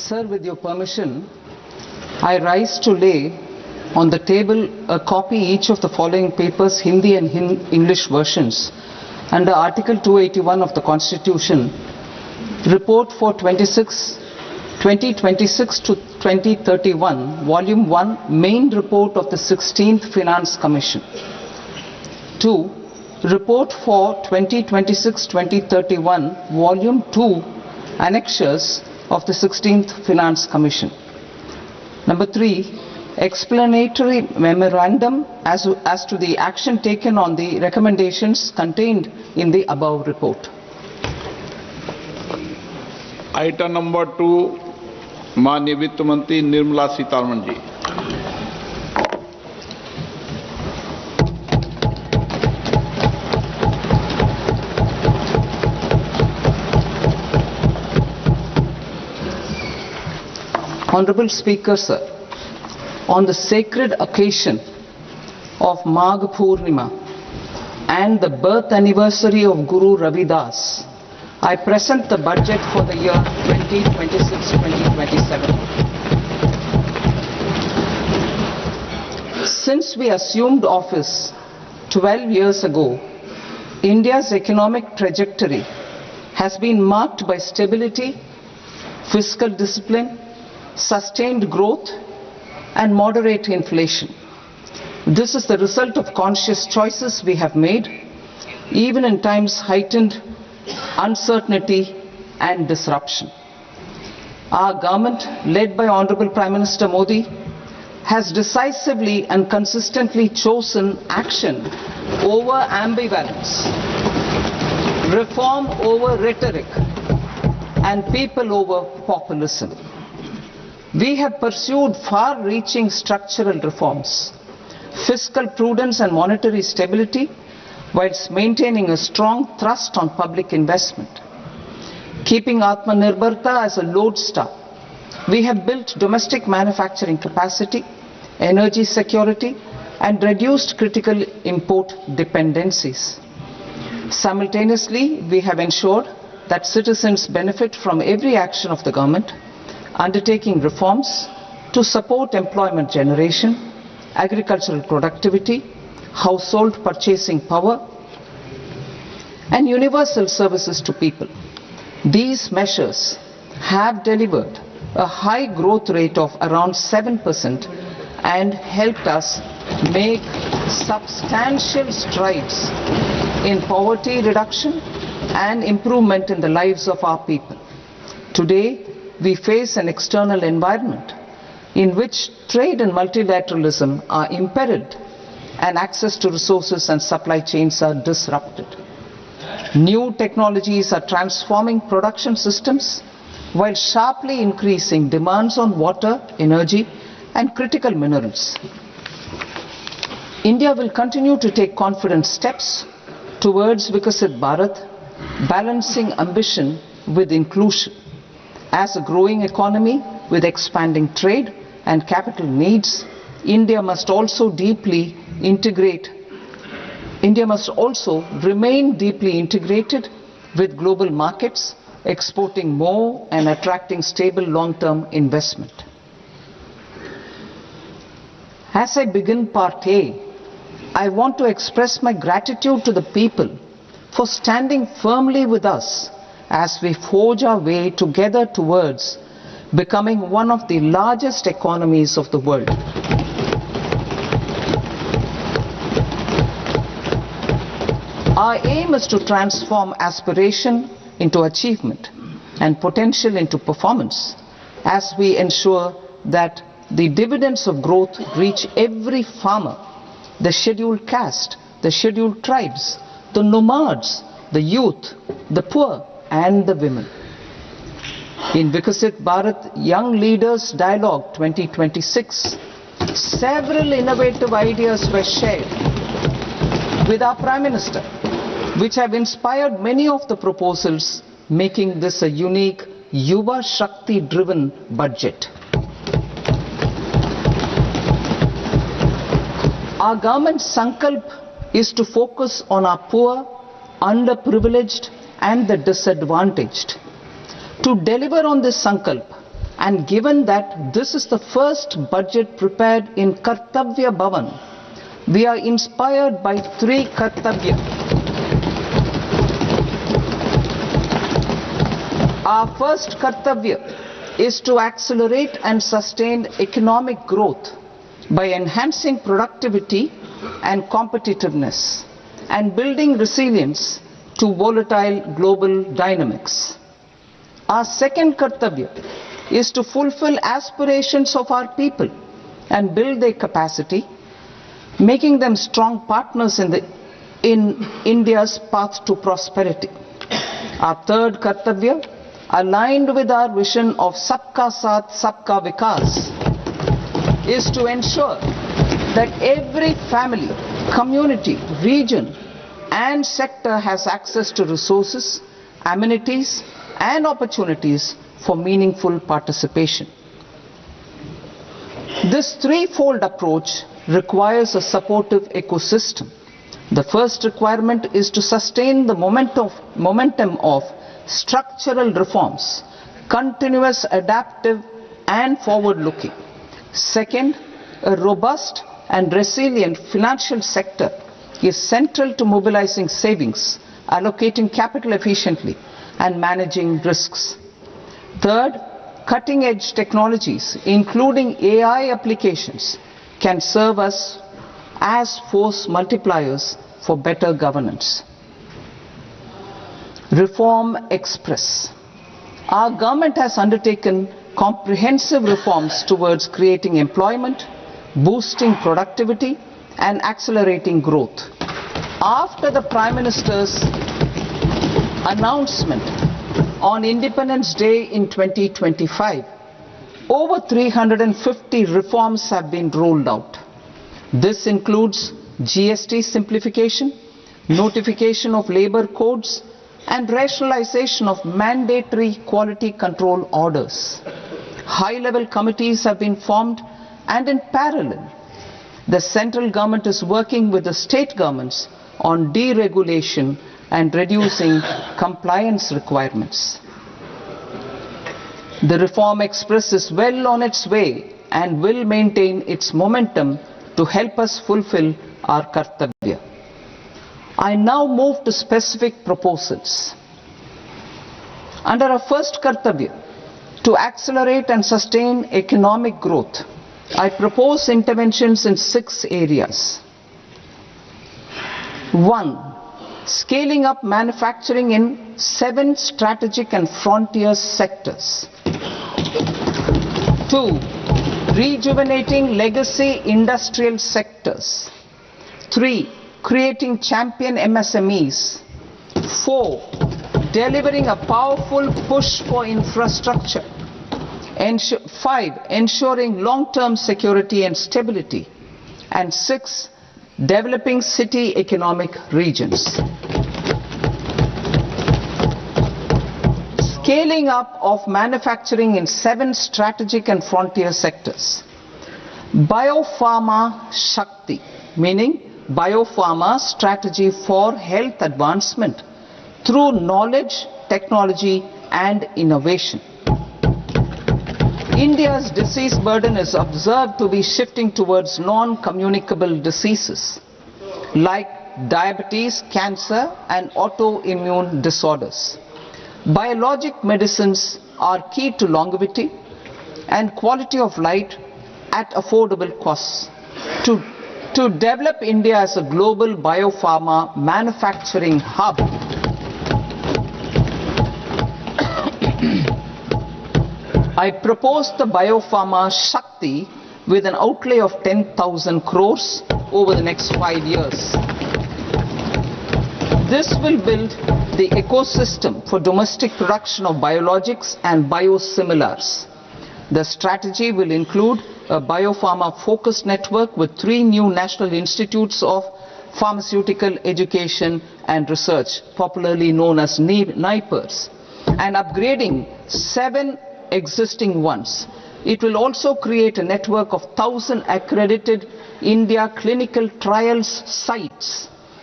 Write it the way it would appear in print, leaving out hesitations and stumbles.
Sir, with your permission, I rise to lay on the table a copy each of the following papers, Hindi and English versions, under Article 281 of the Constitution, Report for 2026 to 2031, Volume 1, Main Report of the 16th Finance Commission. 2. Report for 2026-2031, Volume 2, Annexures of the 16th Finance Commission. Number 3, explanatory memorandum as to the action taken on the recommendations contained in the above report. Item number 2, माननीय वित्त मंत्री Nirmala Sitharaman ji. Honorable Speaker, sir, on the sacred occasion of Magh Purnima and the birth anniversary of Guru Ravidas, I present the budget for the year 2026-2027. Since we assumed office 12 years ago, India's economic trajectory has been marked by stability, fiscal discipline, sustained growth, and moderate inflation. This is the result of conscious choices we have made, even in times heightened uncertainty and disruption. Our government, led by Honorable Prime Minister Modi, has decisively and consistently chosen action over ambivalence, reform over rhetoric, and people over populism. We have pursued far-reaching structural reforms, fiscal prudence and monetary stability, whilst maintaining a strong thrust on public investment. Keeping Atmanirbharta as a lodestar, we have built domestic manufacturing capacity, energy security, and reduced critical import dependencies. Simultaneously, we have ensured that citizens benefit from every action of the government, undertaking reforms to support employment generation, agricultural productivity, household purchasing power, and universal services to people. These measures have delivered a high growth rate of around 7% and helped us make substantial strides in poverty reduction and improvement in the lives of our people. Today, we face an external environment in which trade and multilateralism are imperiled and access to resources and supply chains are disrupted. New technologies are transforming production systems while sharply increasing demands on water, energy, and critical minerals. India will continue to take confident steps towards Vikasit Bharat, balancing ambition with inclusion. As a growing economy with expanding trade and capital needs, India must also remain deeply integrated with global markets, exporting more and attracting stable long-term investment. As I begin Part A, I want to express my gratitude to the people for standing firmly with us as we forge our way together towards becoming one of the largest economies of the world. Our aim is to transform aspiration into achievement and potential into performance as we ensure that the dividends of growth reach every farmer, the scheduled caste, the scheduled tribes, the nomads, the youth, the poor, and the women. In Vikasit Bharat Young Leaders Dialogue 2026, several innovative ideas were shared with our Prime Minister, which have inspired many of the proposals, making this a unique Yuva Shakti-driven budget. Our government's sankalp is to focus on our poor, underprivileged, and the disadvantaged. To deliver on this sankalp, And given that this is the first budget prepared in Kartavya Bhavan, we are inspired by 3 kartavya. Our first kartavya is to accelerate and sustain economic growth by enhancing productivity and competitiveness and building resilience to volatile global dynamics. Our second kartavya is to fulfill aspirations of our people and build their capacity, making them strong partners in India's path to prosperity. Our third kartavya, aligned with our vision of Sabka Saath, Sabka Vikas, is to ensure that every family, community, region and sector has access to resources, amenities and opportunities for meaningful participation. This threefold approach requires a supportive ecosystem. The first requirement is to sustain the momentum of structural reforms, continuous, adaptive and forward-looking. Second, a robust and resilient financial sector is central to mobilizing savings, allocating capital efficiently and managing risks. Third, cutting-edge technologies, including AI applications, can serve us as force multipliers for better governance. Reform Express. Our government has undertaken comprehensive reforms towards creating employment, boosting productivity and accelerating growth. After the Prime Minister's announcement on Independence Day in 2025, over 350 reforms have been rolled out. This includes GST simplification, notification of labor codes, and rationalization of mandatory quality control orders. High-level committees have been formed, and in parallel, the central government is working with the state governments on deregulation and reducing compliance requirements. The Reform Express is well on its way and will maintain its momentum to help us fulfill our kartavya. I now move to specific proposals. Under our first kartavya, to accelerate and sustain economic growth, I propose interventions in 6 areas. 1. Scaling up manufacturing in 7 strategic and frontier sectors. 2. Rejuvenating legacy industrial sectors. 3. Creating champion MSMEs. 4. Delivering a powerful push for infrastructure. 5. Ensuring long-term security and stability. And 6. Developing city economic regions. Scaling up of manufacturing in 7 strategic and frontier sectors. Biopharma Shakti, meaning biopharma strategy for health advancement through knowledge, technology and innovation. India's disease burden is observed to be shifting towards non-communicable diseases like diabetes, cancer and autoimmune disorders. Biologic medicines are key to longevity and quality of life at affordable costs. To develop India as a global biopharma manufacturing hub, I propose the Biopharma Shakti with an outlay of 10,000 crores over the next 5 years. This will build the ecosystem for domestic production of biologics and biosimilars. The strategy will include a biopharma-focused network with 3 new national institutes of pharmaceutical education and research, popularly known as NIPERs, and upgrading 7 existing ones. It will also create a network of 1,000 accredited India clinical trials sites